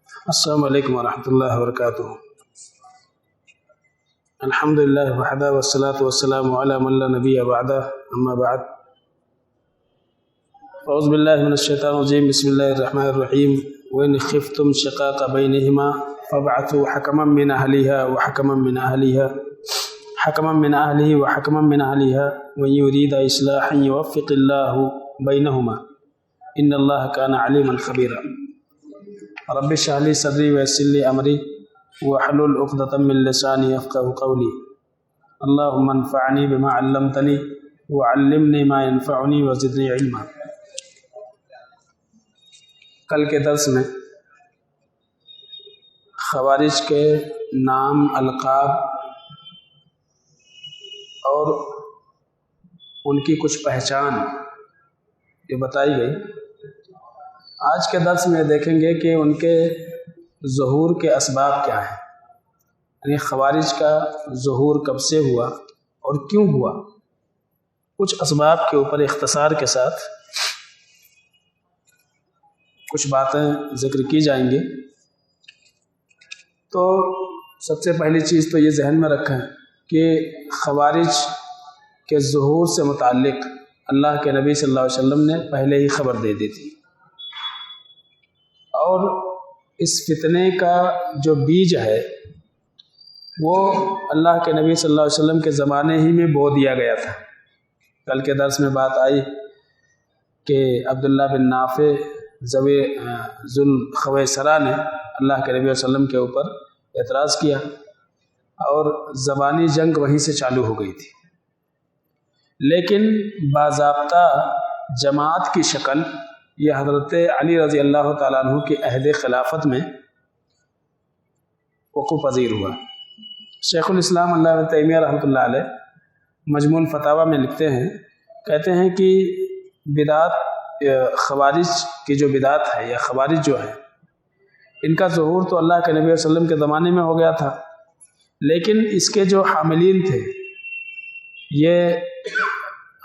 السلام علیکم ورحمۃ اللہ وبرکاتہ۔ الحمد للہ وحدہ والصلاۃ والسلام علی من لا نبی بعدہ، اما بعد، اعوذ باللہ من الشیطان الرجیم، بسم اللہ الرحمن الرحیم۔ وإن خفتم شقاق بینہما فابعثوا حکما من اہلہا وحکما من اہلہ وحکما من اہلہا وإن یرید اصلاحا یوفق اللہ بینہما ان اللہ کان علیما خبیرا۔ رب اشرح لي صدري ويسر لي امري واحلل عقدة من لساني يفقهوا قولي اللهم انفعني بما علمتني وعلمني ما ينفعني وزدني علما۔ کل کے درس میں خوارج کے نام، القاب اور ان کی کچھ پہچان یہ بتائی گئی۔ آج کے درس میں دیکھیں گے کہ ان کے ظہور کے اسباب کیا ہیں، یعنی خوارج کا ظہور کب سے ہوا اور کیوں ہوا، کچھ اسباب کے اوپر اختصار کے ساتھ کچھ باتیں ذکر کی جائیں گی۔ تو سب سے پہلی چیز تو یہ ذہن میں رکھیں کہ خوارج کے ظہور سے متعلق اللہ کے نبی صلی اللہ علیہ وسلم نے پہلے ہی خبر دے دی تھی، اور اس فتنے کا جو بیج ہے وہ اللہ کے نبی صلی اللہ علیہ وسلم کے زمانے ہی میں بو دیا گیا تھا۔ کل کے درس میں بات آئی کہ عبداللہ بن نافع ذوالخویسرہ نے اللہ کے نبی صلی اللہ علیہ وسلم کے اوپر اعتراض کیا اور زبانی جنگ وہیں سے چالو ہو گئی تھی، لیکن باضابطہ جماعت کی شکل یہ حضرت علی رضی اللہ تعالیٰ عنہ کی عہد خلافت میں وقوع پذیر ہوا۔ شیخ الاسلام اللہ ابن تیمیہ رحمۃ اللہ علیہ مجموع الفتاویٰ میں لکھتے ہیں، کہتے ہیں کہ بدعت، خوارج کی جو بدعت ہے یا خوارج جو ہے، ان کا ظہور تو اللہ کے نبی صلی اللہ علیہ وسلم کے زمانے میں ہو گیا تھا، لیکن اس کے جو حاملین تھے، یہ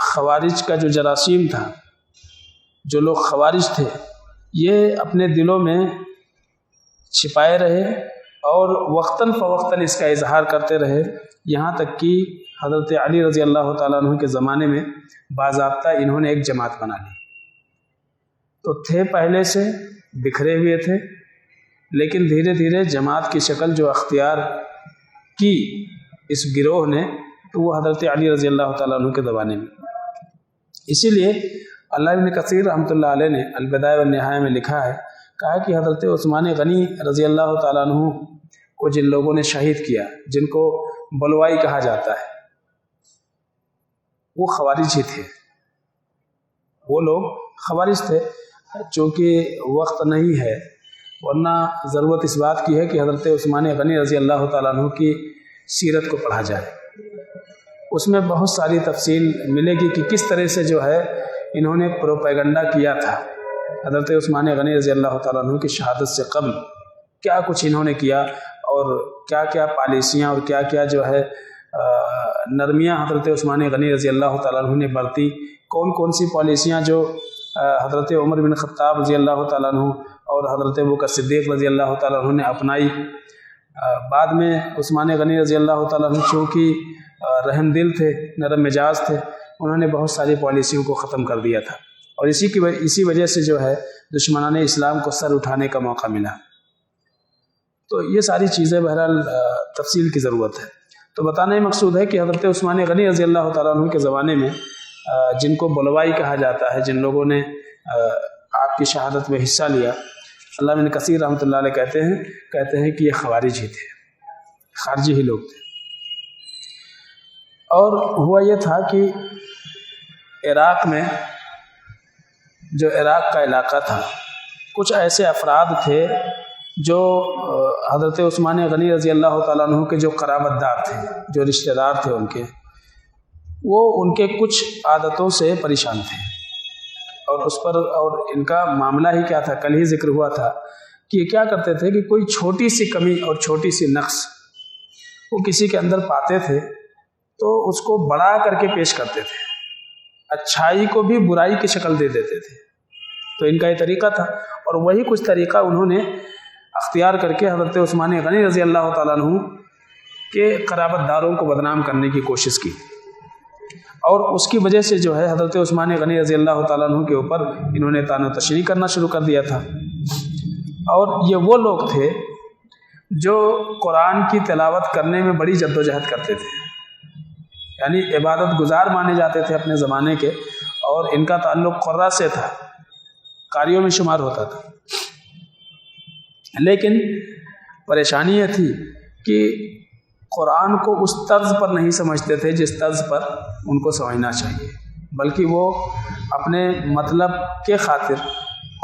خوارج کا جو جراثیم تھا، جو لوگ خوارج تھے، یہ اپنے دلوں میں چھپائے رہے اور وقتاً فوقتاً اس کا اظہار کرتے رہے، یہاں تک کہ حضرت علی رضی اللہ تعالیٰ عنہ کے زمانے میں باضابطہ انہوں نے ایک جماعت بنا لی۔ تو تھے پہلے سے بکھرے ہوئے تھے، لیکن دھیرے دھیرے جماعت کی شکل جو اختیار کی اس گروہ نے، تو وہ حضرت علی رضی اللہ تعالیٰ عنہ کے زمانے میں۔ اسی لیے علامہ ابن کثیر رحمۃ اللہ علیہ نے البدایہ والنہایہ میں لکھا ہے، کہا کہ حضرت عثمان غنی رضی اللہ تعالیٰ عنہ کو جن لوگوں نے شہید کیا، جن کو بلوائی کہا جاتا ہے، وہ خوارج ہی تھے، وہ لوگ خوارج تھے۔ چونکہ وقت نہیں ہے، ورنہ ضرورت اس بات کی ہے کہ حضرت عثمان غنی رضی اللہ تعالیٰ عنہ کی سیرت کو پڑھا جائے، اس میں بہت ساری تفصیل ملے گی کہ کس طرح سے جو ہے انہوں نے پروپیگنڈا کیا تھا حضرت عثمان غنی رضی اللہ تعالیٰ عنہ کی شہادت سے قبل، کیا کچھ انہوں نے کیا اور کیا کیا پالیسیاں اور کیا کیا جو ہے نرمیاں حضرت عثمان غنی رضی اللہ تعالیٰ عنہ نے برتی، کون کون سی پالیسیاں جو حضرت عمر بن خطاب رضی اللہ تعالیٰ عنہ اور حضرت ابوبکر صدیق رضی اللہ تعالیٰ عنہ نے اپنائی۔ بعد میں عثمان غنی رضی اللہ تعالیٰ عنہ چونکہ رحم دل تھے، نرم مزاج تھے، انہوں نے بہت ساری پالیسیوں کو ختم کر دیا تھا، اور اسی وجہ سے جو ہے دشمنان اسلام کو سر اٹھانے کا موقع ملا۔ تو یہ ساری چیزیں بہرحال تفصیل کی ضرورت ہے۔ تو بتانا ہی مقصود ہے کہ حضرت عثمان غنی رضی اللہ تعالیٰ عنہ کے زمانے میں جن کو بلوائی کہا جاتا ہے، جن لوگوں نے آپ کی شہادت میں حصہ لیا، علامہ ابن کثیر رحمۃ اللہ علیہ کہتے ہیں کہ یہ خوارج ہی تھے، خارجی ہی لوگ تھے۔ اور ہوا یہ تھا کہ عراق میں، جو عراق کا علاقہ تھا، کچھ ایسے افراد تھے جو حضرت عثمان غنی رضی اللہ تعالیٰ عنہ کے جو قرابت دار تھے، جو رشتہ دار تھے وہ ان کے کچھ عادتوں سے پریشان تھے، اور ان کا معاملہ ہی کیا تھا، کل ہی ذکر ہوا تھا کہ یہ کیا کرتے تھے کہ کوئی چھوٹی سی کمی اور چھوٹی سی نقص وہ کسی کے اندر پاتے تھے تو اس کو بڑا کر کے پیش کرتے تھے، اچھائی کو بھی برائی کی شکل دے دیتے تھے۔ تو ان کا یہ طریقہ تھا، اور وہی کچھ طریقہ انہوں نے اختیار کر کے حضرت عثمان غنی رضی اللہ تعالیٰ عنہ کے قرابت داروں کو بدنام کرنے کی کوشش کی، اور اس کی وجہ سے جو ہے حضرت عثمان غنی رضی اللہ تعالیٰ عنہ کے اوپر انہوں نے طعن و تشنیع کرنا شروع کر دیا تھا۔ اور یہ وہ لوگ تھے جو قرآن کی تلاوت کرنے میں بڑی جد و جہد کرتے تھے، یعنی عبادت گزار مانے جاتے تھے اپنے زمانے کے، اور ان کا تعلق قراء سے تھا، قاریوں میں شمار ہوتا تھا۔ لیکن پریشانی یہ تھی کہ قرآن کو اس طرز پر نہیں سمجھتے تھے جس طرز پر ان کو سمجھنا چاہیے، بلکہ وہ اپنے مطلب کے خاطر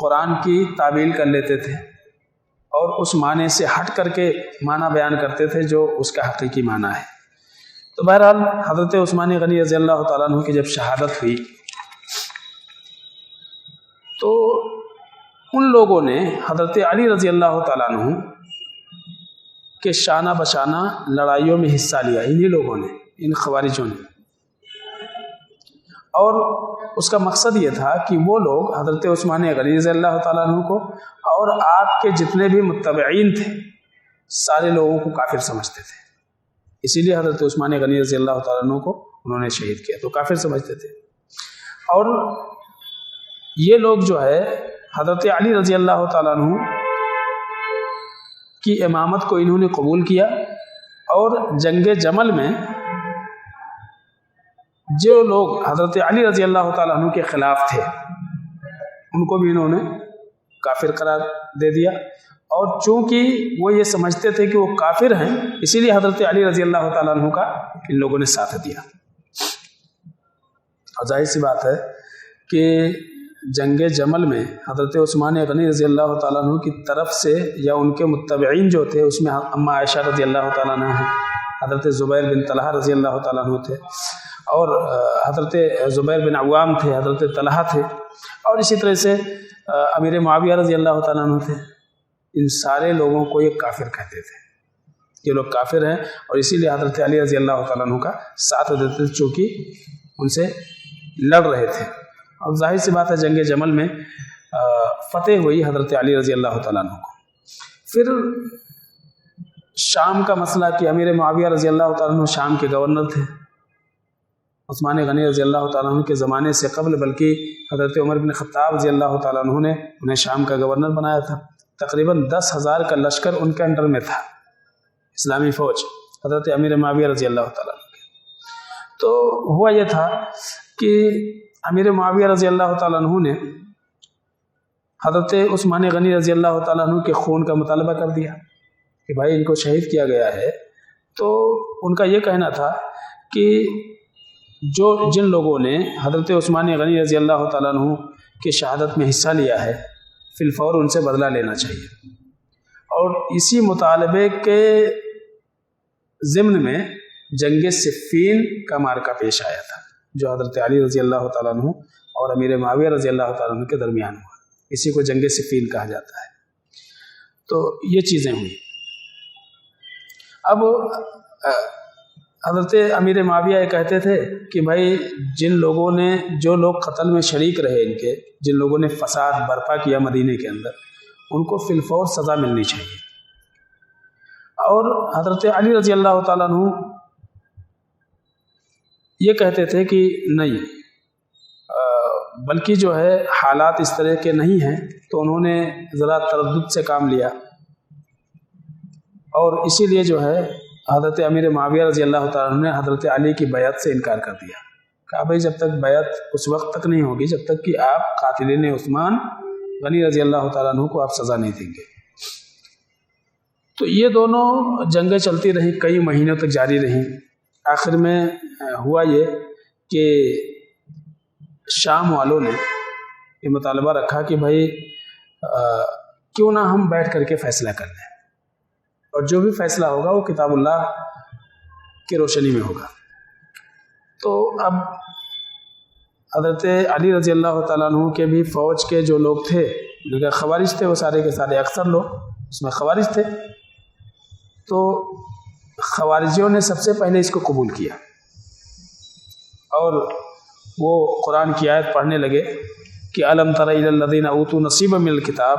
قرآن کی تعویل کر لیتے تھے اور اس معنی سے ہٹ کر کے معنی بیان کرتے تھے جو اس کا حقیقی معنی ہے۔ تو بہرحال حضرت عثمان غنی رضی اللہ تعالیٰ عنہ کی جب شہادت ہوئی تو ان لوگوں نے حضرت علی رضی اللہ تعالیٰ عنہ کے شانہ بشانہ لڑائیوں میں حصہ لیا، انہی لوگوں نے، ان خوارجوں نے، اور اس کا مقصد یہ تھا کہ وہ لوگ حضرت عثمان غنی رضی اللہ تعالیٰ عنہ کو اور آپ کے جتنے بھی متبعین تھے سارے لوگوں کو کافر سمجھتے تھے، اسی لیے حضرت عثمان غنی رضی اللہ تعالیٰ عنہ کو انہوں نے شہید کیا، تو کافر سمجھتے تھے۔ اور یہ لوگ جو ہے حضرت علی رضی اللہ تعالیٰ عنہ کی امامت کو انہوں نے قبول کیا، اور جنگ جمل میں جو لوگ حضرت علی رضی اللہ تعالیٰ عنہ کے خلاف تھے ان کو بھی انہوں نے کافر قرار دے دیا، اور چونکہ وہ یہ سمجھتے تھے کہ وہ کافر ہیں اسی لیے حضرت علی رضی اللہ تعالیٰ عنہ کا ان لوگوں نے ساتھ دیا۔ اور ظاہر سی بات ہے کہ جنگ جمل میں حضرت عثمان غنی رضی اللہ تعالیٰ عنہ کی طرف سے یا ان کے متبعین جو تھے اس میں اماں عائشہ رضی اللہ تعالیٰ عنہ ہیں، حضرت زبیر بن طلحہ رضی اللہ تعالیٰ عنہ تھے، اور حضرت زبیر بن عوام تھے، حضرت طلحہ تھے، اور اسی طرح سے امیر معاویہ رضی اللہ تعالیٰ عنہ تھے۔ ان سارے لوگوں کو یہ کافر کہتے تھے، یہ لوگ کافر ہیں، اور اسی لیے حضرت علی رضی اللہ تعالیٰ عنہ کا ساتھ دیتے تھے چونکہ ان سے لڑ رہے تھے۔ اور ظاہر سی بات ہے جنگ جمل میں فتح ہوئی حضرت علی رضی اللہ تعالیٰ عنہ کو۔ پھر شام کا مسئلہ کہ امیر معاویہ رضی اللہ تعالیٰ عنہ شام کے گورنر تھے، عثمان غنی رضی اللہ تعالیٰ عنہ کے زمانے سے قبل، بلکہ حضرت عمر بن خطاب رضی اللہ تعالیٰ عنہ نے انہیں شام کا گورنر بنایا تھا۔ تقریباً 10,000 کا لشکر ان کے انڈر میں تھا، اسلامی فوج حضرت امیر معاویہ رضی اللہ تعالیٰ عنہ کے۔ تو ہوا یہ تھا کہ امیر معاویہ رضی اللہ تعالیٰ عنہ نے حضرت عثمان غنی رضی اللہ تعالیٰ عنہ کے خون کا مطالبہ کر دیا کہ بھائی ان کو شہید کیا گیا ہے۔ تو ان کا یہ کہنا تھا کہ جن لوگوں نے حضرت عثمان غنی رضی اللہ تعالیٰ عنہ کی شہادت میں حصہ لیا ہے فی الفور ان سے بدلہ لینا چاہیے، اور اسی مطالبے کے ضمن میں جنگ صفین کا معرکہ پیش آیا تھا جو حضرت علی رضی اللہ تعالیٰ عنہ اور امیر معاویہ رضی اللہ تعالیٰ عنہ کے درمیان ہوا، اسی کو جنگ صفین کہا جاتا ہے۔ تو یہ چیزیں ہوئی۔ اب حضرت امیر معاویہ یہ کہتے تھے کہ بھائی جو لوگ قتل میں شریک رہے، ان کے جن لوگوں نے فساد برپا کیا مدینے کے اندر، ان کو فی الفور سزا ملنی چاہیے۔ اور حضرت علی رضی اللہ تعالیٰ عنہ یہ کہتے تھے کہ نہیں، بلکہ جو ہے حالات اس طرح کے نہیں ہیں، تو انہوں نے ذرا تردد سے کام لیا، اور اسی لیے جو ہے حضرت امیر معاویہ رضی اللہ تعالیٰ عنہ نے حضرت علی کی بیعت سے انکار کر دیا، کہا بھائی جب تک بیعت اس وقت تک نہیں ہوگی جب تک کہ آپ قاتلین عثمان غنی رضی اللہ تعالیٰ عنہ کو آپ سزا نہیں دیں گے۔ تو یہ دونوں جنگیں چلتی رہیں، کئی مہینوں تک جاری رہیں۔ آخر میں ہوا یہ کہ شام والوں نے یہ مطالبہ رکھا کہ بھائی کیوں نہ ہم بیٹھ کر کے فیصلہ کر لیں، اور جو بھی فیصلہ ہوگا وہ کتاب اللہ کی روشنی میں ہوگا۔ تو اب حضرت علی رضی اللہ تعالیٰ عنہ کے بھی فوج کے جو لوگ تھے، جو خوارج تھے، وہ سارے کے سارے اکثر لوگ اس میں خوارج تھے، تو خوارجیوں نے سب سے پہلے اس کو قبول کیا، اور وہ قرآن کی آیت پڑھنے لگے کہ الم تر الی الذین اوتوا نصیبا من الکتاب،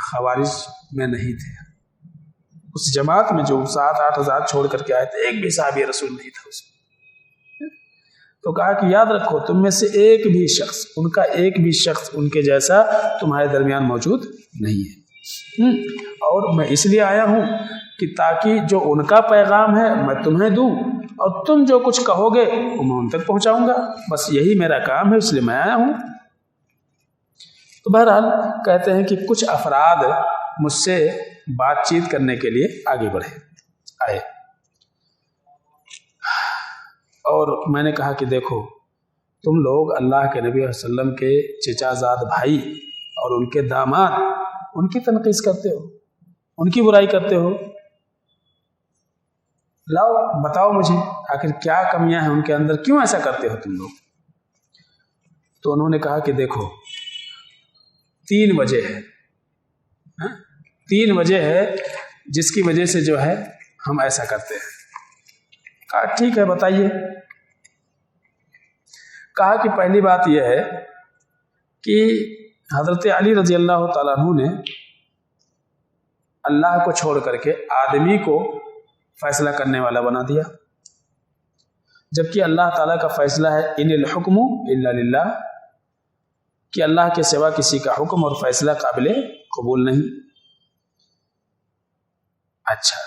خوارج میں نہیں تھے. اس جماعت میں جو 7-8 ہزار چھوڑ کر کے آئے تھے ایک بھی صحابی رسول نہیں تھا اس میں. تو کہا کہ یاد رکھو تم میں سے ایک بھی شخص ان کے جیسا تمہارے درمیان موجود نہیں ہے. اور میں اس لیے آیا ہوں کہ تاکہ جو ان کا پیغام ہے میں تمہیں دوں اور تم جو کچھ کہو گے وہ میں ان تک پہنچاؤں گا. بس یہی میرا کام ہے, اس لیے میں آیا ہوں. تو بہرحال کہتے ہیں کہ کچھ افراد مجھ سے بات چیت کرنے کے لیے آگے آئے اور میں نے کہا کہ دیکھو تم لوگ اللہ کے نبی صلی اللہ علیہ وسلم کے چچا زاد بھائی اور ان کے داماد ان کی تنقید کرتے ہو, ان کی برائی کرتے ہو. لاؤ بتاؤ مجھے آخر کیا کمیاں ہیں ان کے اندر, کیوں ایسا کرتے ہو تم لوگ. تو انہوں نے کہا کہ دیکھو 3 وجہ ہے, 3 وجہ ہے جس کی وجہ سے جو ہے ہم ایسا کرتے ہیں. کہا ٹھیک ہے بتائیے. کہا کہ پہلی بات یہ ہے کہ حضرت علی رضی اللہ تعالیٰ عنہ نے اللہ کو چھوڑ کر کے آدمی کو فیصلہ کرنے والا بنا دیا, جبکہ اللہ تعالیٰ کا فیصلہ ہے ان الحکم الا للہ, کہ اللہ کے سوا کسی کا حکم اور فیصلہ قابل قبول نہیں. اچھا,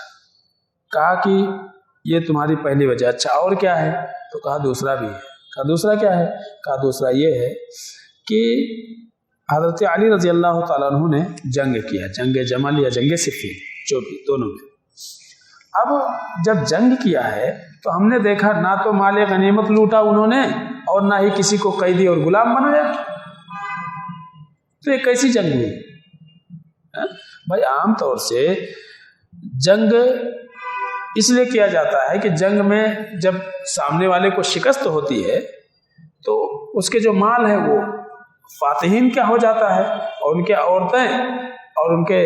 کہا کہ یہ تمہاری پہلی وجہ. اچھا اور کیا ہے؟ تو کہا دوسرا بھی ہے. کہا دوسرا کیا ہے؟ کہا دوسرا یہ ہے کہ حضرت علی رضی اللہ تعالیٰ عنہ نے جنگ کیا, جنگ جمل یا جنگ صفین, جو بھی دونوں میں. اب جب جنگ کیا ہے تو ہم نے دیکھا نہ تو مال غنیمت لوٹا انہوں نے اور نہ ہی کسی کو قیدی اور غلام بنایا. تو یہ کیسی جنگ ہوئی بھائی؟ عام طور سے جنگ اس لیے کیا جاتا ہے کہ جنگ میں جب سامنے والے کو شکست ہوتی ہے تو اس کے جو مال ہے وہ فاتحین کیا ہو جاتا ہے اور ان کے عورتیں اور ان کے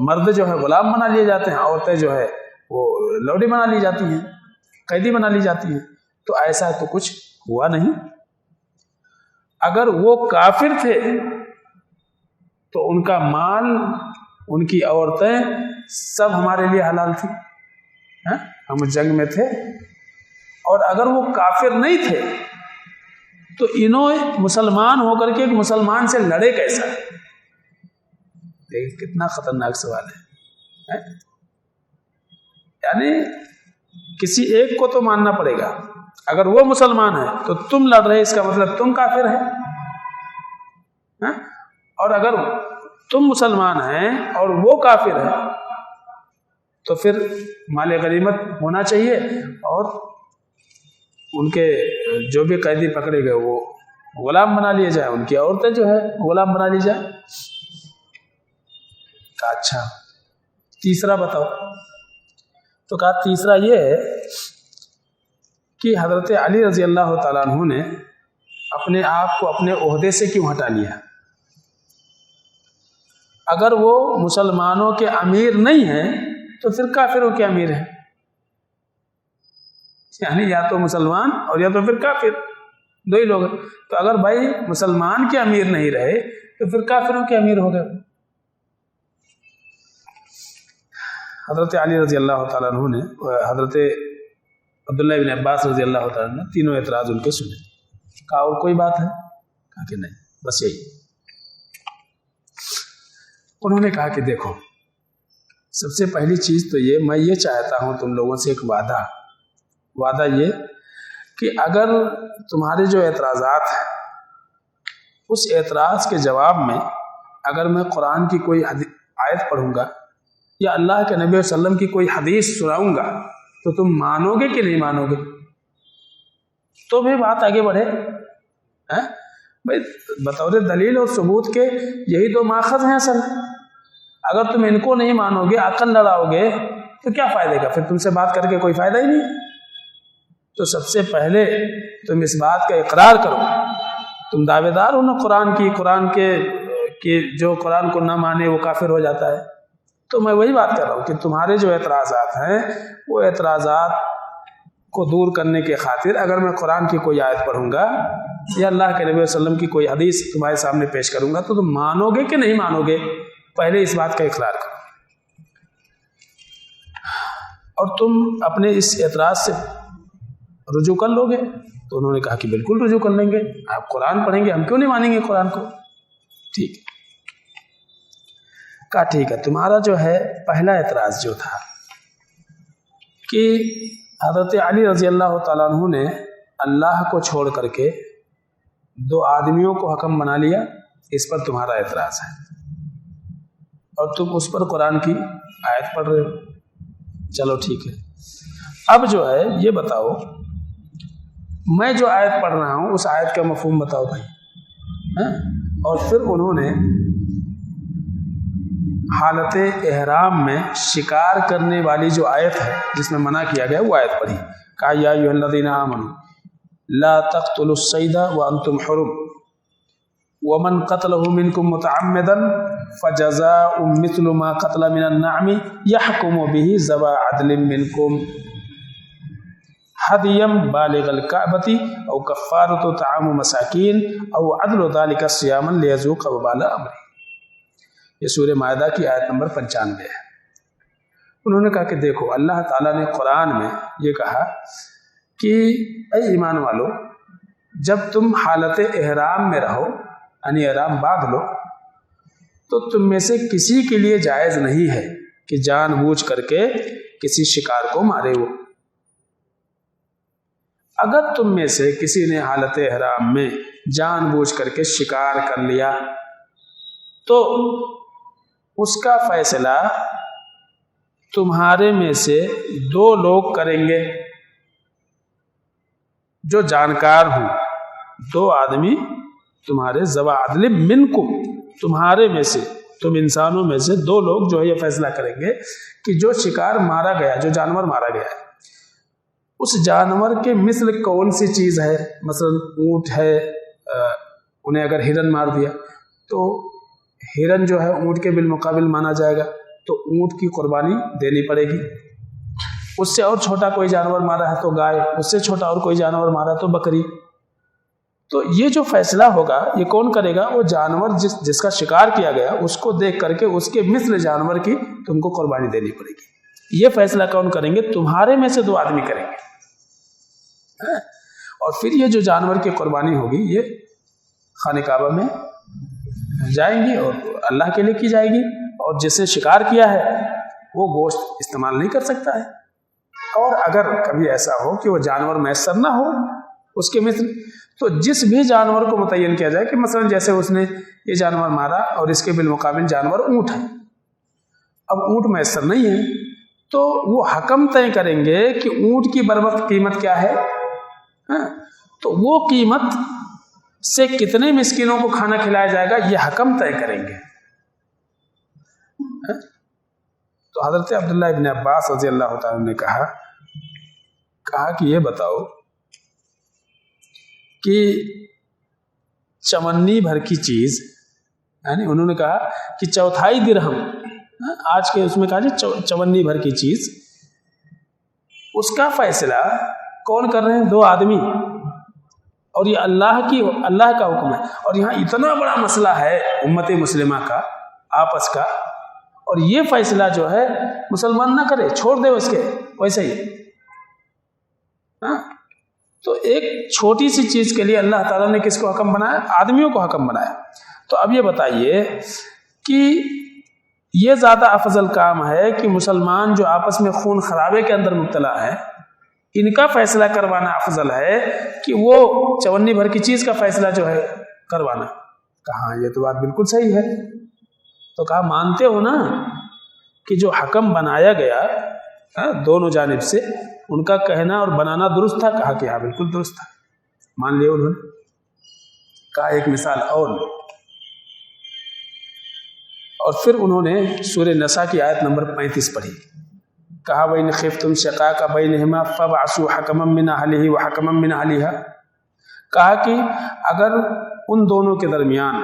مرد جو ہے غلام بنا لیے جاتے ہیں, عورتیں جو ہے وہ لوڈی بنا لی جاتی ہیں, قیدی بنا لی جاتی ہیں. تو ایسا تو کچھ ہوا نہیں. اگر وہ کافر تھے تو ان کا مال, ان کی عورتیں سب ہمارے لیے حلال تھی, ہم جنگ میں تھے. اور اگر وہ کافر نہیں تھے تو انہوں مسلمان ہو کر کے ایک مسلمان سے لڑے کیسا؟ دیکھ کتنا خطرناک سوال ہے. یعنی کسی ایک کو تو ماننا پڑے گا. اگر وہ مسلمان ہے تو تم لڑ رہے, اس کا مطلب تم کافر ہے. اور اگر تم مسلمان ہیں اور وہ کافر ہے تو پھر مال غنیمت ہونا چاہیے اور ان کے جو بھی قیدی پکڑے گئے وہ غلام بنا لیے جائے, ان کی عورتیں جو ہے غلام بنا لی جائے. کہا اچھا تیسرا بتاؤ. تو کہا تیسرا یہ ہے کہ حضرت علی رضی اللہ تعالیٰ عنہ نے اپنے آپ کو اپنے عہدے سے کیوں ہٹا لیا؟ اگر وہ مسلمانوں کے امیر نہیں ہیں تو پھر کافروں کے امیر ہیں. یعنی یا تو مسلمان اور یا تو پھر کافر, دو ہی لوگ ہیں. تو اگر بھائی مسلمان کے امیر نہیں رہے تو پھر کافروں کے امیر ہو گئے. حضرت علی رضی اللہ تعالیٰ عنہ نے حضرت عبداللہ بن عباس رضی اللہ تعالیٰ عنہ نے تینوں اعتراض ان کے سنے. کہا اور کوئی بات ہے؟ کہا کہ نہیں, بس یہی. انہوں نے کہا کہ دیکھو سب سے پہلی چیز تو یہ, میں یہ چاہتا ہوں تم لوگوں سے ایک وعدہ یہ کہ اگر تمہارے جو اعتراضات ہیں اس اعتراض کے جواب میں اگر میں قرآن کی کوئی آیت پڑھوں گا یا اللہ کے نبی صلی اللہ علیہ وسلم کی کوئی حدیث سناؤں گا تو تم مانو گے کہ نہیں مانو گے؟ تو بھی بات آگے بڑھے. بھائی بطور دلیل اور ثبوت کے یہی دو ماخذ ہیں اصل. اگر تم ان کو نہیں مانو گے, عقل لڑاؤ گے تو کیا فائدے کا؟ پھر تم سے بات کر کے کوئی فائدہ ہی نہیں. تو سب سے پہلے تم اس بات کا اقرار کرو. تم دعوے دار ہو نا قرآن کے جو قرآن کو نہ مانے وہ کافر ہو جاتا ہے. تو میں وہی بات کر رہا ہوں کہ تمہارے جو اعتراضات ہیں وہ اعتراضات کو دور کرنے کے خاطر اگر میں قرآن کی کوئی آیت پڑھوں گا یا اللہ کے نبی صلی اللہ علیہ وسلم کی کوئی حدیث تمہارے سامنے پیش کروں گا تو تم مانو گے کہ نہیں مانو گے؟ پہلے اس بات کا اقرار کرو، اور تم اپنے اس اعتراض سے رجوع کر لو گے؟ تو انہوں نے کہا کہ بالکل رجوع کر لیں گے، آپ قرآن پڑھیں گے، ہم کیوں نہیں مانیں گے قرآن کو؟ ٹھیک ہے، کہا ٹھیک ہے، تمہارا جو ہے پہلا اعتراض جو تھا کہ حضرت علی رضی اللہ تعالیٰ عنہ نے اللہ کو چھوڑ کر کے 2 آدمیوں کو حکم بنا لیا، اس پر تمہارا اعتراض ہے، اور تم اس پر قرآن کی آیت پڑھ رہے ہو۔ چلو ٹھیک ہے، اب جو ہے یہ بتاؤ، میں جو آیت پڑھ رہا ہوں اس آیت کا مفہوم بتاؤ بھائی، اور پھر انہوں نے حالت احرام میں شکار کرنے والی جو آیت ہے جس میں منع کیا گیا وہ آیت پڑھی، کہا یا ایھا الذین آمنوا لا تقتلوا الصید وانتم حرم ومن قتله منکم متعمدا فجزاء مثل ما قتل من النعم يحكم به ذوی عدل منکم حدیا بالغ الکعبۃ او کفارۃ طعام مساکین او عدل ذلک صیاما لیذوق وبال امرہ۔ یہ سورہ مائدہ کی آیت نمبر 95 ہے۔ انہوں نے کہا کہ دیکھو، اللہ تعالیٰ نے قرآن میں یہ کہا کہ اے ایمان والو، جب تم حالت احرام میں رہو، یعنی احرام باندھ لو، تو تم میں سے کسی کے لیے جائز نہیں ہے کہ جان بوجھ کر کے کسی شکار کو مارے وہ۔ اگر تم میں سے کسی نے حالت احرام میں جان بوجھ کر کے شکار کر لیا تو اس کا فیصلہ تمہارے میں سے 2 لوگ کریں گے جو جانکار ہوں، 2 آدمی تمہارے ذوی عدل منکم، تمہارے میں سے، تم انسانوں میں سے 2 لوگ جو ہے یہ فیصلہ کریں گے کہ جو شکار مارا گیا، جو جانور مارا گیا ہے، اس جانور کے مثل کون سی چیز ہے، مثلا اونٹ ہے، انہیں اگر ہرن مار دیا تو ہرن جو ہے اونٹ کے بالمقابل مانا جائے گا، تو اونٹ کی قربانی دینی پڑے گی۔ اس سے اور چھوٹا کوئی جانور مارا ہے تو گائے، اس سے چھوٹا اور کوئی جانور مارا تو بکری۔ تو یہ جو فیصلہ ہوگا یہ کون کرے گا؟ وہ جانور جس کا شکار کیا گیا اس کو دیکھ کر کے اس کے مثل جانور کی تم کو قربانی دینی پڑے گی۔ یہ فیصلہ کون کریں گے؟ تمہارے میں سے 2 آدمی کریں گے، اور پھر یہ جو جانور کی قربانی ہوگی یہ خانہ کعبہ میں جائیں گی اور اللہ کے لیے کی جائے گی، اور جسے شکار کیا ہے وہ گوشت استعمال نہیں کر سکتا ہے۔ اور اگر کبھی ایسا ہو کہ وہ جانور میسر نہ ہو اس کے مثل، تو جس بھی جانور کو متعین کیا جائے کہ مثلا جیسے اس نے یہ جانور مارا اور اس کے بالمقابل جانور اونٹ ہے، اب اونٹ میسر نہیں ہے تو وہ حکم طے کریں گے کہ اونٹ کی بروقت قیمت کیا ہے، تو وہ قیمت سے کتنے مسکینوں کو کھانا کھلایا جائے گا یہ حکم طے کریں گے۔ تو حضرت عبداللہ ابن عباس رضی اللہ تعالیٰ نے کہا کہ یہ بتاؤ کہ چمنی بھر کی چیز، یعنی انہوں نے کہا کہ 1/4 درہم، آج کے اس میں کہا جی چمنی بھر کی چیز، اس کا فیصلہ کون کر رہے ہیں؟ 2 آدمی، اور یہ اللہ کا حکم ہے، اور یہاں اتنا بڑا مسئلہ ہے امت مسلمہ کا آپس کا، اور یہ فیصلہ جو ہے مسلمان نہ کرے، چھوڑ دے اس کے ویسے ہی۔ تو ایک چھوٹی سی چیز کے لیے اللہ تعالیٰ نے کس کو حکم بنایا؟ آدمیوں کو حکم بنایا۔ تو اب یہ بتائیے کہ یہ زیادہ افضل کام ہے کہ مسلمان جو آپس میں خون خرابے کے اندر مبتلا ہے ان کا فیصلہ کروانا افضل ہے کہ وہ چونی بھر کی چیز کا فیصلہ جو ہے کروانا؟ کہا یہ تو بات بالکل صحیح ہے۔ تو کہا مانتے ہو نا کہ جو حکم بنایا گیا دونوں جانب سے ان کا کہنا اور بنانا درست تھا؟ کہا کہ ہاں بالکل درست تھا، مان لیا انہوں نے۔ کہا ایک مثال اور پھر انہوں نے سورہ نساء کی آیت نمبر 35 پڑھی۔ کہا وَإِنْ خِفْتُمْ شِقَاقَ بَيْنِهِمَا فَابْعَثُوا حَكَمًا مِّنْ أَهْلِهِ وَحَكَمًا مِّنْ أَهْلِهَا۔ کہا کہ اگر ان دونوں کے درمیان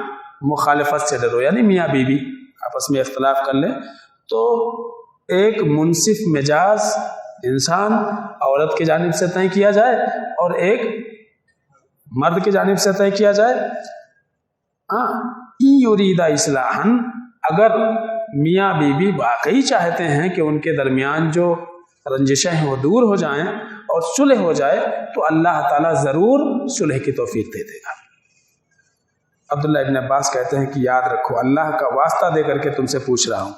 مخالفت سے ڈرو، یعنی میاں بیوی آپس میں اختلاف کر لیں، تو ایک منصف مزاج انسان عورت کی جانب سے طے کیا جائے اور ایک مرد کی جانب سے طے کیا جائے۔ إِن يُرِيدَا إِصْلَاحًا اگر میاں بیوی واقعی چاہتے ہیں کہ ان کے درمیان جو رنجشیں ہیں وہ دور ہو جائیں اور صلح ہو جائے تو اللہ تعالیٰ ضرور صلح کی توفیق دے دے گا۔ عبداللہ ابن عباس کہتے ہیں کہ یاد رکھو، اللہ کا واسطہ دے کر کے تم سے پوچھ رہا ہوں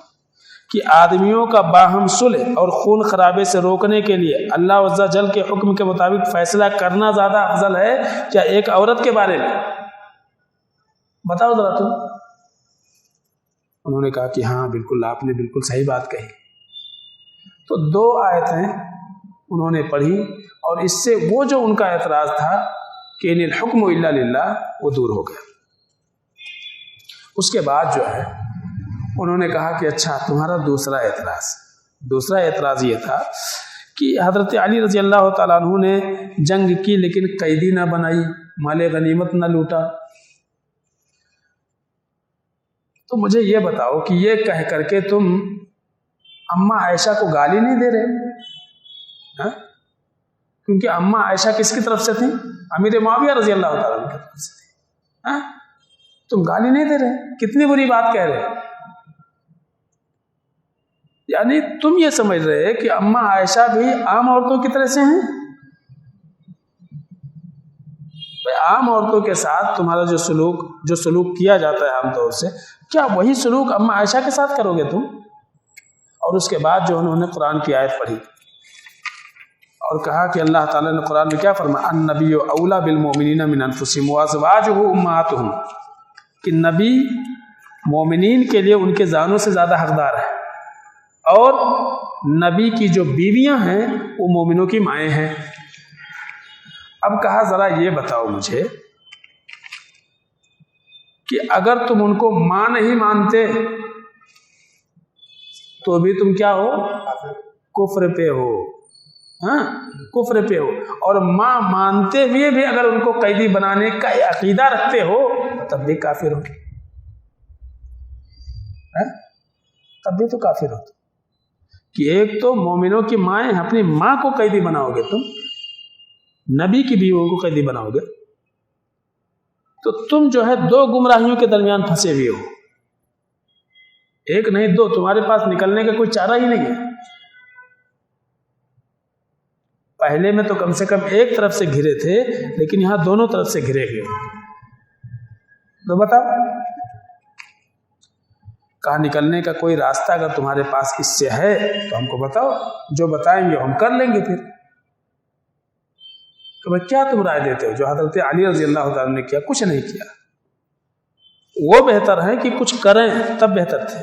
کہ آدمیوں کا باہم صلح اور خون خرابے سے روکنے کے لیے اللہ عز و جل کے حکم کے مطابق فیصلہ کرنا زیادہ افضل ہے کیا ایک عورت کے بارے میں؟ بتاؤ ذرا تم۔ انہوں نے کہا کہ ہاں بالکل، آپ نے بالکل صحیح بات کہی۔ تو 2 آیتیں انہوں نے پڑھی اور اس سے وہ جو ان کا اعتراض تھا کہ ان الحکم الا للہ وہ دور ہو گیا۔ اس کے بعد جو ہے انہوں نے کہا کہ اچھا تمہارا دوسرا اعتراض یہ تھا کہ حضرت علی رضی اللہ تعالیٰ عنہ نے جنگ کی لیکن قیدی نہ بنائی، مال غنیمت نہ لوٹا، تو مجھے یہ بتاؤ کہ یہ کہہ کر کے تم اماں عائشہ کو گالی نہیں دے رہے؟ کیونکہ اماں عائشہ کس کی طرف سے تھیں؟ امیر معاویہ رضی اللہ تعالیٰ عنہ کی طرف سے تھیں۔ تم گالی نہیں دے رہے، کتنی بری بات کہہ رہے، یعنی تم یہ سمجھ رہے کہ اماں عائشہ بھی عام عورتوں کی طرح سے ہیں؟ عام عورتوں کے ساتھ تمہارا جو سلوک کیا جاتا ہے عام طور سے، کیا وہی سلوک اماں عائشہ کے ساتھ کرو گے تم؟ اور اس کے بعد جو انہوں نے قرآن کی آیت پڑھی اور کہا کہ اللہ تعالیٰ نے قرآن میں کیا فرمایا، النبی اولیٰ بالمؤمنین من انفسہم وازواجہ امہاتہم، کہ نبی مومنین کے لیے ان کے جانوں سے زیادہ حقدار ہے، اور نبی کی جو بیویاں ہیں وہ مومنوں کی مائیں ہیں۔ اب کہا ذرا یہ بتاؤ مجھے کہ اگر تم ان کو ماں نہیں مانتے تو بھی تم کیا ہو؟ کفر پہ ہو، کفر پہ ہو، اور ماں مانتے ہوئے بھی اگر ان کو قیدی بنانے کا عقیدہ رکھتے ہو تب بھی کافر ہو، تب بھی تو کافر ہو، کہ ایک تو مومنوں کی مائیں، اپنی ماں کو قیدی بناؤ گے تم، نبی کی بیویوں کو قیدی بناؤ گے، تو تم جو ہے 2 گمراہیوں کے درمیان پھنسے ہوئے ہو، ایک نہیں 2، تمہارے پاس نکلنے کا کوئی چارہ ہی نہیں ہے۔ پہلے میں تو کم سے کم ایک طرف سے گھرے تھے، لیکن یہاں دونوں طرف سے گھرے ہوئے، تو بتاؤ کہاں نکلنے کا کوئی راستہ اگر تمہارے پاس اس سے ہے تو ہم کو بتاؤ، جو بتائیں گے ہم کر لیں گے۔ پھر کہ بھائی کیا تم رائے دیتے ہو؟ جو حضرت علی رضی اللہ تعالیٰ نے کیا، کچھ نہیں کیا، وہ بہتر ہے کہ کچھ کریں تب بہتر تھے،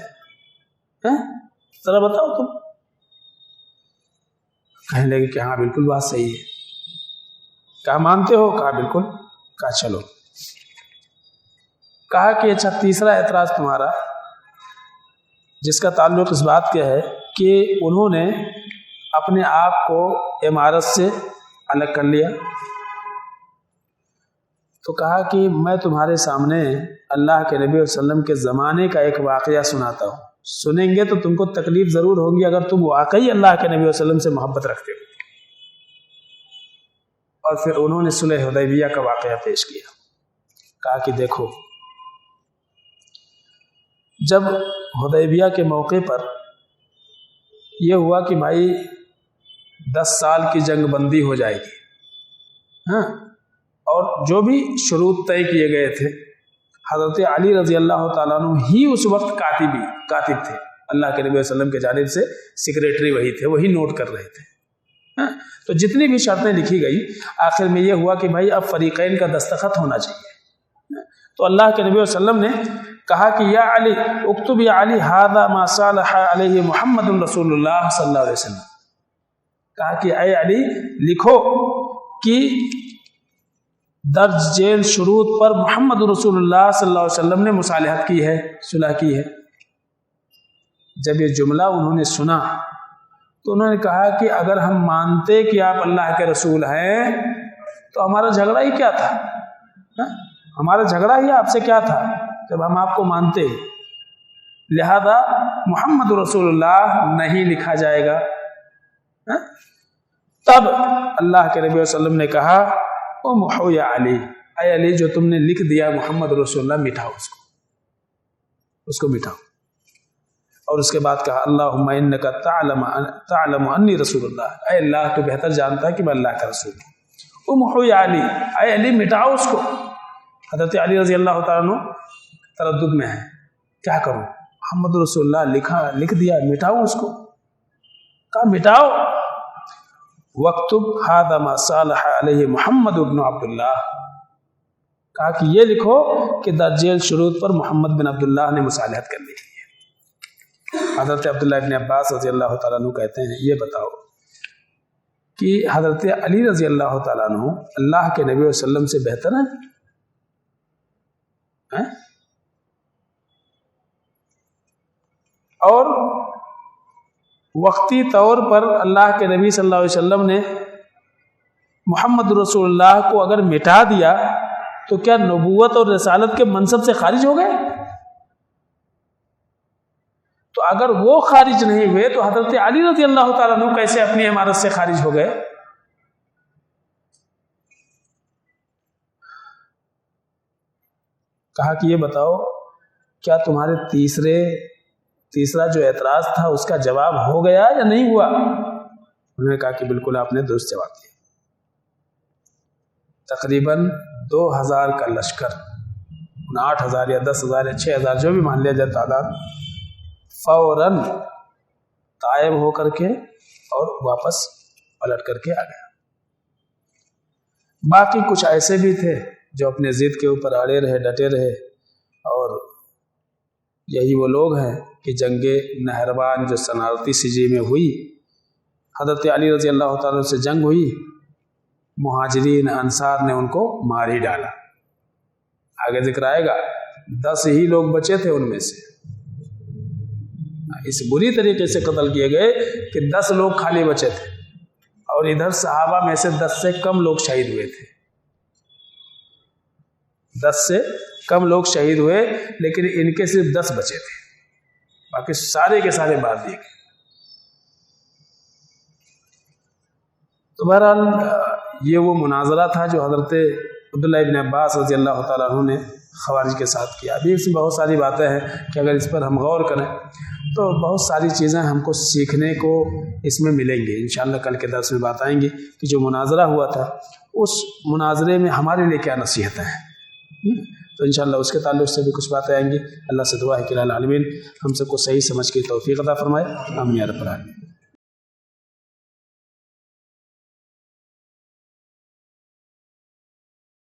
ذرا بتاؤ تم۔ کہنے لگے کہ ہاں بالکل بات صحیح ہے، کہا مانتے ہو؟ کہا بالکل، کہا چلو۔ کہا کہ اچھا تیسرا اعتراض تمہارا جس کا تعلق اس بات کا ہے کہ انہوں نے اپنے آپ کو امارت سے الگ کر لیا، تو کہا کہ میں تمہارے سامنے اللہ کے نبی صلی اللہ علیہ وسلم کے زمانے کا ایک واقعہ سناتا ہوں، سنیں گے تو تم کو تکلیف ضرور ہوگی اگر تم واقعی اللہ کے نبی صلی اللہ علیہ وسلم سے محبت رکھتے ہو۔ اور پھر انہوں نے صلح حدیبیہ کا واقعہ پیش کیا، کہا کہ دیکھو جب حدیبیہ کے موقع پر یہ ہوا کہ بھائی 10 سال کی جنگ بندی ہو جائے گی، اور جو بھی شروط طے کیے گئے تھے، حضرت علی رضی اللہ تعالیٰ عنہ ہی اس وقت کاتب تھے، اللہ کے نبی صلی اللہ علیہ وسلم کی جانب سے سیکریٹری وہی تھے، وہی نوٹ کر رہے تھے۔ تو جتنی بھی شرطیں لکھی گئی آخر میں یہ ہوا کہ بھائی اب فریقین کا دستخط ہونا چاہیے، تو اللہ کے نبی صلی اللہ علیہ وسلم نے کہا کہ یا علی اکتب یا علی ھذا ما صالح علیہ محمد رسول اللہ صلی اللہ علیہ وسلم، کہا کہ اے علی لکھو کہ درج ذیل شروط پر محمد رسول اللہ صلی اللہ علیہ وسلم نے مصالحت کی ہے، صلح کی ہے۔ جب یہ جملہ انہوں نے سنا تو انہوں نے کہا کہ اگر ہم مانتے کہ آپ اللہ کے رسول ہیں تو ہمارا جھگڑا ہی کیا تھا، ہمارا جھگڑا ہی آپ سے کیا تھا جب ہم آپ کو مانتے، لہذا محمد رسول اللہ نہیں لکھا جائے گا۔ تب اللہ کے نبی صلی اللہ علیہ وسلم نے کہا او محو یا علی، اے علی جو تم نے لکھ دیا محمد رسول اللہ، مٹھاؤ اس کو مٹھاؤ۔ اور اس کے بعد کہا اللہم انک تعلم انی رسول اللہ، اے اللہ تو بہتر جانتا ہے کہ میں اللہ کا رسول ہوں۔ امحو یا علی، اے علی مٹاؤ اس کو۔ حضرت علی رضی اللہ تعالیٰ عنہ تردد میں ہے، کیا کروں، محمد رسول اللہ لکھ دیا، مٹاؤ اس کو، کہا مٹاؤ۔ وَاکْتُبْ هَذَا مَا صَالَحَ عَلَيْهِ محمد بن عبداللہ، کہا کہ یہ لکھو کہ درجیل شروط پر محمد بن عبداللہ نے مصالحت کر لی ہے۔ حضرت عبداللہ ابن عباس رضی اللہ تعالیٰ عنہ کہتے ہیں یہ بتاؤ کہ حضرت علی رضی اللہ تعالیٰ عنہ اللہ کے نبی علیہ وسلم سے بہتر ہیں؟ اور وقتی طور پر اللہ کے نبی صلی اللہ علیہ وسلم نے محمد رسول اللہ کو اگر مٹا دیا تو کیا نبوت اور رسالت کے منصب سے خارج ہو گئے؟ تو اگر وہ خارج نہیں ہوئے تو حضرت علی رضی اللہ تعالیٰ عنہ کیسے اپنی امارت سے خارج ہو گئے؟ کہا کہ یہ بتاؤ کیا تمہارے تیسرا جو اعتراض تھا اس کا جواب ہو گیا یا نہیں ہوا؟ انہوں نے کہا کہ بالکل آپ نے درست جواب دیا۔ تقریباً 2000 کا لشکر، 8,000 یا 10,000 یا 6,000 جو بھی مان لیا جائے تعداد، فوراً طائب ہو کر کے اور واپس پلٹ کر کے آ گیا۔ باقی کچھ ایسے بھی تھے جو اپنے ضد کے اوپر اڑے رہے، ڈٹے رہے، اور یہی وہ لوگ ہیں کہ جنگ نہروان جو سنارتی سجی میں ہوئی، حضرت علی رضی اللہ تعالیٰ سے جنگ ہوئی، مہاجرین انصار نے ان کو مار ہی ڈالا۔ آگے ذکر آئے گا 10 ہی لوگ بچے تھے ان میں سے، اس بری طریقے سے قتل کیے گئے کہ 10 لوگ خالی بچے تھے، اور ادھر صحابہ میں سے 10 سے کم لوگ شہید ہوئے تھے، 10 سے کم لوگ شہید ہوئے، لیکن ان کے صرف 10 بچے تھے، باقی سارے کے سارے مار دیے گئے۔ تو بہرحال یہ وہ مناظرہ تھا جو حضرت عبداللہ ابن عباس رضی اللہ تعالیٰ عنہ نے خوارج کے ساتھ کیا۔ ابھی اس میں بہت ساری باتیں ہیں کہ اگر اس پر ہم غور کریں تو بہت ساری چیزیں ہم کو سیکھنے کو اس میں ملیں گے۔ انشاءاللہ کل کے درس میں بات آئیں گی کہ جو مناظرہ ہوا تھا اس مناظرے میں ہمارے لیے کیا نصیحتیں ہیں، تو انشاءاللہ اس کے تعلق سے بھی کچھ باتیں آئیں گی۔ اللہ سے دعا ہے کہ العالمین ہم سب کو صحیح سمجھ کی توفیق عطا فرمائے، آمین یا رب العالمین۔